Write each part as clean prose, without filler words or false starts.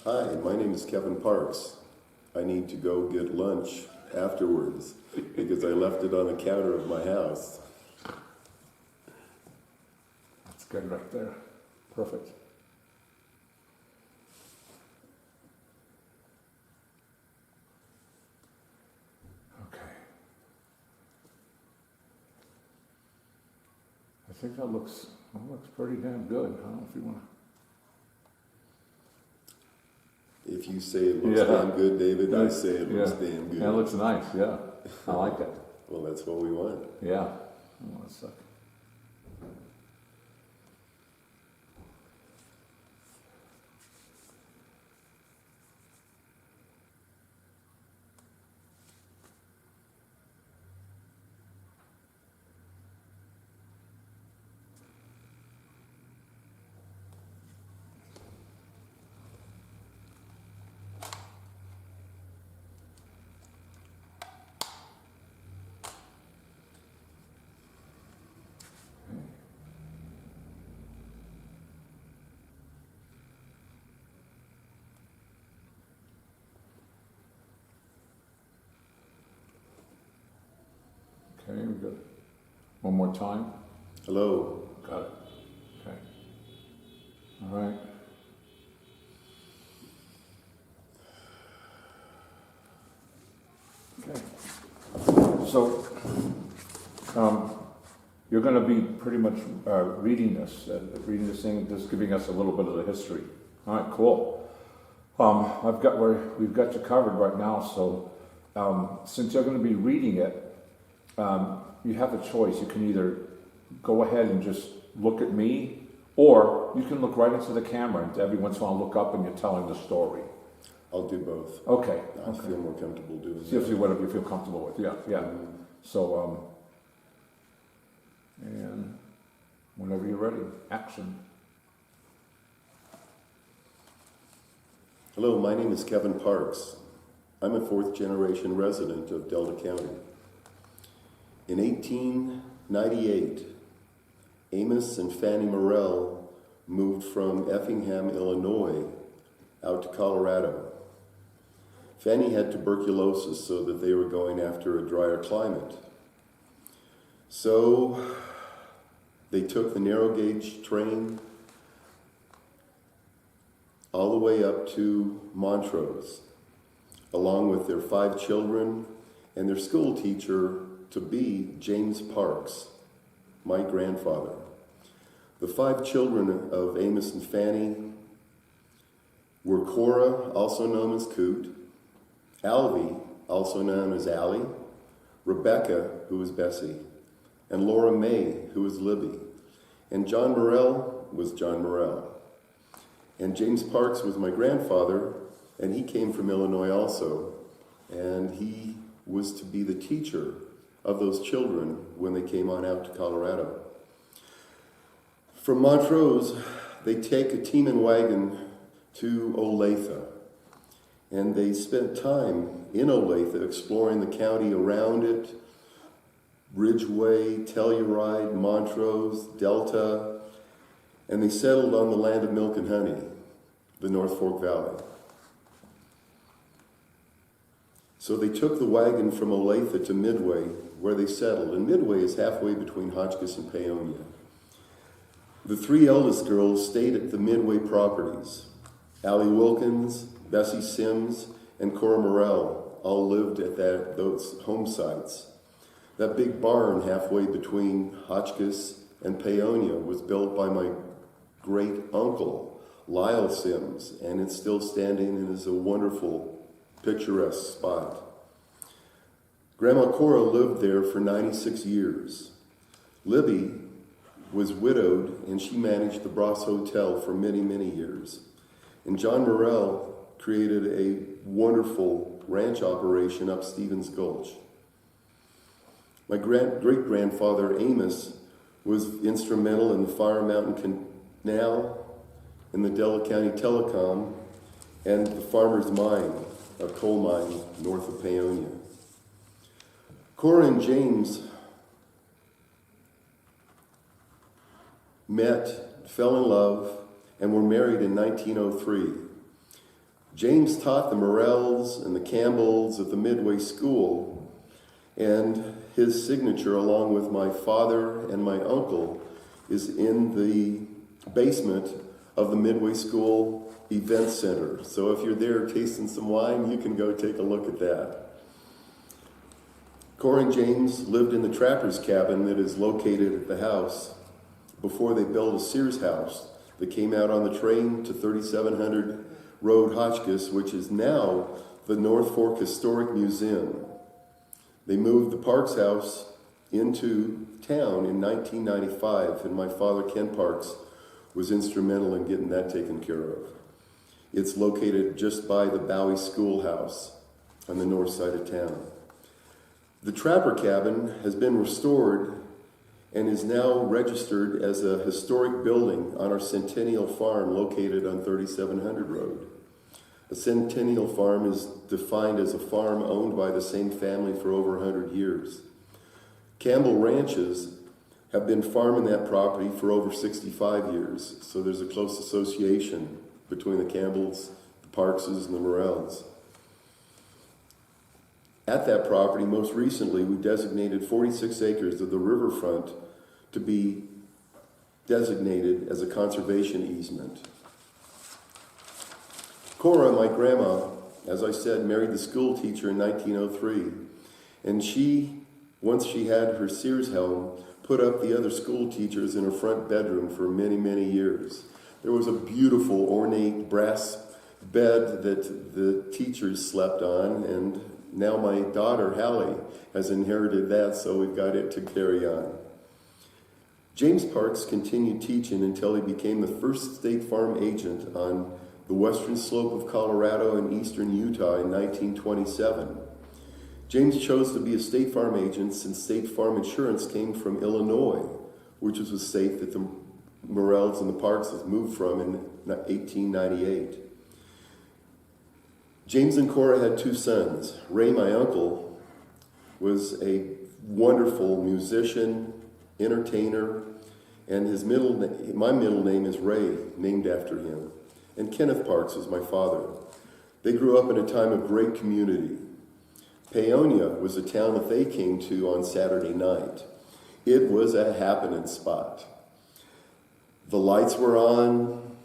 Hi, my name is Kevin Parks. I need to go get lunch afterwards because I left it on the counter of my house. That's good right there. Perfect. Okay. I think that looks pretty damn good. I don't know if you want to. If you say it looks Yeah. damn good, David, I say it looks damn good. Yeah, it looks nice, yeah. I like it. Well, that's what we want. Yeah. Hold on a second. Okay, we got one more time. Hello. Got it. Okay. All right. Okay. So, you're going to be pretty much reading this thing, just giving us a little bit of the history. All right, cool. We've got you covered right now. So, since you're going to be reading it, you have a choice. You can either go ahead and just look at me, or you can look right into the camera and every once in a while look up and you're telling the story. I'll do both. Okay. I feel more comfortable doing So that. you whatever you feel comfortable with. Yeah, yeah. So, and whenever you're ready, action. Hello, my name is Kevin Parks. I'm a fourth-generation resident of Delta County. In 1898, Amos and Fanny Morell moved from Effingham, Illinois, out to Colorado. Fanny had tuberculosis, so that they were going after a drier climate. So they took the narrow gauge train all the way up to Montrose, along with their 5 children and their school teacher to be James Parks, my grandfather. The 5 children of Amos and Fanny were Cora, also known as Coot, Alvy, also known as Allie, Rebecca, who was Bessie, and Laura May, who was Libby. And John Morell was John Morell. And James Parks was my grandfather, and he came from Illinois also. And he was to be the teacher of those children when they came on out to Colorado. From Montrose, they take a team and wagon to Olathe. And they spent time in Olathe exploring the county around it, Ridgeway, Telluride, Montrose, Delta, and they settled on the land of milk and honey, the North Fork Valley. So they took the wagon from Olathe to Midway, where they settled, and Midway is halfway between Hotchkiss and Paonia. The 3 eldest girls stayed at the Midway properties. Allie Wilkins, Bessie Sims, and Cora Morell all lived at those home sites. That big barn halfway between Hotchkiss and Paonia was built by my great uncle, Lyle Sims, and it's still standing and is a wonderful, picturesque spot. Grandma Cora lived there for 96 years. Libby was widowed, and she managed the Bross Hotel for many, many years. And John Morell created a wonderful ranch operation up Stevens Gulch. My great-grandfather Amos was instrumental in the Fire Mountain Canal, in the Delaware County Telecom, and the Farmer's Mine, a coal mine north of Paonia. Cora and James met, fell in love, and were married in 1903. James taught the Morels and the Campbells at the Midway School, and his signature, along with my father and my uncle, is in the basement of the Midway School Event Center. So if you're there tasting some wine, you can go take a look at that. Cora and James lived in the trapper's cabin that is located at the house before they built a Sears house that came out on the train to 3700 Road, Hotchkiss, which is now the North Fork Historic Museum. They moved the Parks house into town in 1995, and my father, Ken Parks, was instrumental in getting that taken care of. It's located just by the Bowie Schoolhouse on the north side of town. The Trapper Cabin has been restored and is now registered as a historic building on our Centennial Farm located on 3700 Road. A Centennial Farm is defined as a farm owned by the same family for over 100 years. Campbell Ranches have been farming that property for over 65 years, so there's a close association between the Campbells, the Parkses, and the Morels. At that property, most recently, we designated 46 acres of the riverfront to be designated as a conservation easement. Cora, my grandma, as I said, married the school teacher in 1903, and she, once she had her Sears home, put up the other school teachers in her front bedroom for many, many years. There was a beautiful ornate brass bed that the teachers slept on, and now my daughter, Hallie, has inherited that, so we've got it to carry on. James Parks continued teaching until he became the first State Farm agent on the western slope of Colorado and eastern Utah in 1927. James chose to be a State Farm agent since State Farm Insurance came from Illinois, which was a state that the Morels and the Parkses moved from in 1898. James and Cora had two sons. Ray, my uncle, was a wonderful musician, entertainer, and my middle name is Ray, named after him. And Kenneth Parks was my father. They grew up in a time of great community. Paonia was a town that they came to on Saturday night. It was a happening spot. The lights were on,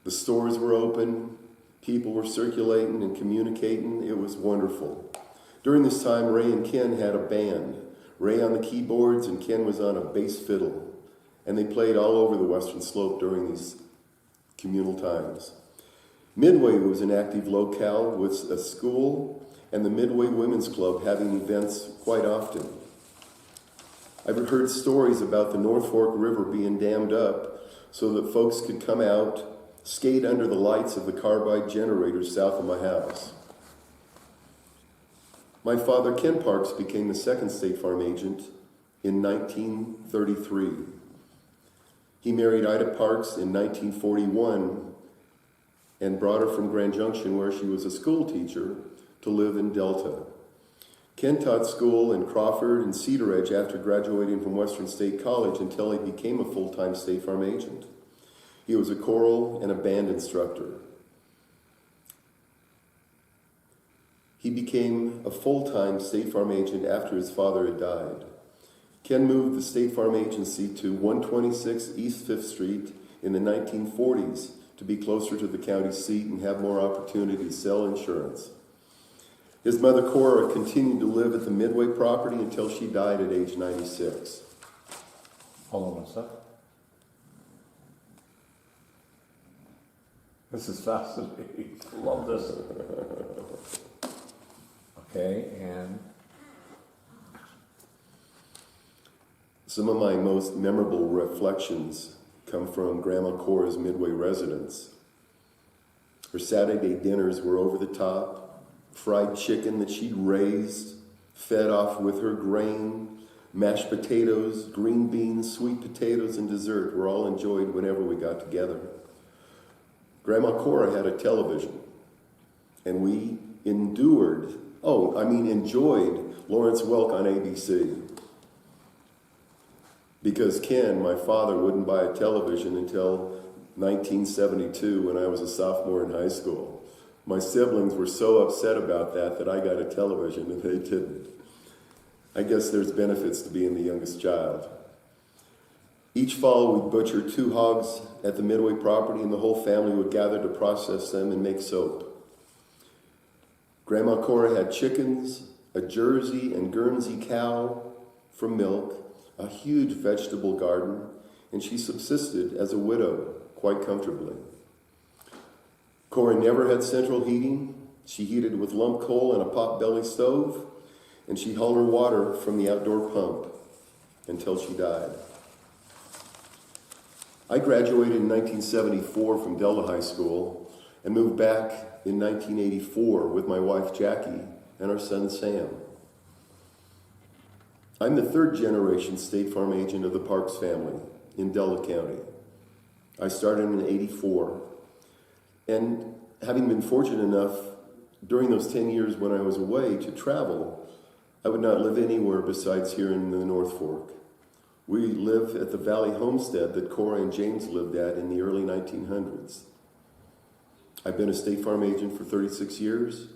the stores were open, people were circulating and communicating. It was wonderful. During this time, Ray and Ken had a band. Ray on the keyboards and Ken was on a bass fiddle. And they played all over the Western Slope during these communal times. Midway was an active locale with a school and the Midway Women's Club having events quite often. I've heard stories about the North Fork River being dammed up so that folks could come out, skate under the lights of the carbide generators south of my house. My father, Ken Parks, became the second State Farm agent in 1933. He married Ida Parks in 1941 and brought her from Grand Junction, where she was a school teacher, to live in Delta. Ken taught school in Crawford and Cedar Edge after graduating from Western State College until he became a full-time State Farm agent. He was a choral and a band instructor. He became a full-time State Farm agent after his father had died. Ken moved the State Farm agency to 126 East 5th Street in the 1940s to be closer to the county seat and have more opportunity to sell insurance. His mother, Cora, continued to live at the Midway property until she died at age 96. Hold on one sec. This is fascinating. I love this. Okay, and some of my most memorable reflections come from Grandma Cora's Midway residence. Her Saturday dinners were over the top, fried chicken that she'd raised, fed off with her grain, mashed potatoes, green beans, sweet potatoes, and dessert were all enjoyed whenever we got together. Grandma Cora had a television, and we enjoyed Lawrence Welk on ABC. Because Ken, my father, wouldn't buy a television until 1972 when I was a sophomore in high school. My siblings were so upset about that I got a television and they didn't. I guess there's benefits to being the youngest child. Each fall, we'd butcher 2 hogs at the Midway property, and the whole family would gather to process them and make soap. Grandma Cora had chickens, a Jersey and Guernsey cow for milk, a huge vegetable garden, and she subsisted as a widow quite comfortably. Cora never had central heating. She heated with lump coal and a pot-belly stove, and she hauled her water from the outdoor pump until she died. I graduated in 1974 from Delta High School and moved back in 1984 with my wife Jackie and our son Sam. I'm the 3rd generation State Farm agent of the Parks family in Delta County. I started in '84, and having been fortunate enough during those 10 years when I was away to travel, I would not live anywhere besides here in the North Fork. We live at the Valley Homestead that Cora and James lived at in the early 1900s. I've been a State Farm agent for 36 years.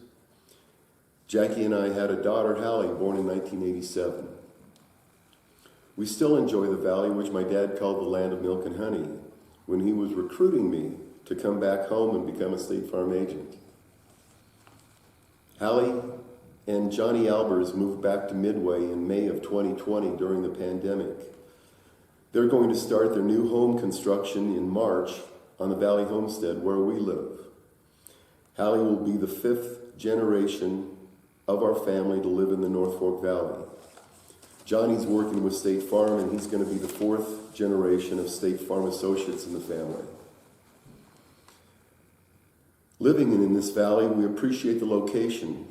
Jackie and I had a daughter, Hallie, born in 1987. We still enjoy the valley, which my dad called the land of milk and honey, when he was recruiting me to come back home and become a State Farm agent. Hallie and Johnny Albers moved back to Midway in May of 2020 during the pandemic. They're going to start their new home construction in March on the Valley Homestead where we live. Hallie will be the 5th generation of our family to live in the North Fork Valley. Johnny's working with State Farm, and he's going to be the 4th generation of State Farm associates in the family. Living in this valley, we appreciate the location,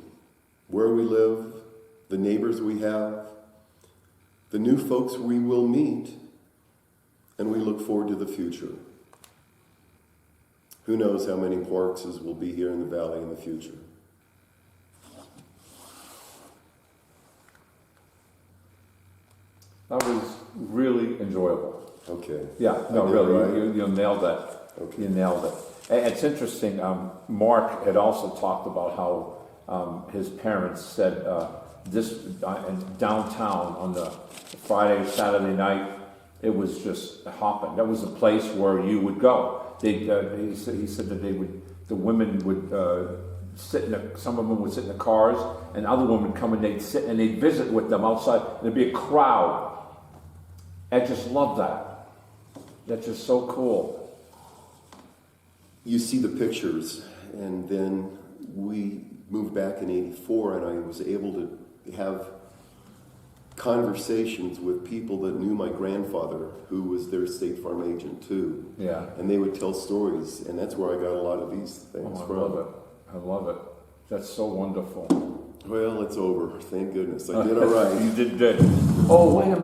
where we live, the neighbors we have, the new folks we will meet, and we look forward to the future. Who knows how many Parkses will be here in the valley in the future. That was really enjoyable. Okay. Yeah, no, I did really, right. you nailed that. Okay. You nailed it. It's interesting, Mark had also talked about how his parents said in downtown on the Friday, Saturday night, it was just hopping. That was a place where you would go. He said that the women would some of them would sit in the cars, and other women come and they'd sit and they'd visit with them outside. There'd be a crowd. I just love that. That's just so cool. You see the pictures, and then we moved back in '84, and I was able to have conversations with people that knew my grandfather, who was their State Farm agent too. Yeah. And they would tell stories, and that's where I got a lot of these things Oh, I from. love it. I love it. That's so wonderful. Well, it's over. Thank goodness. I did all right. You did good. Oh, wait a minute.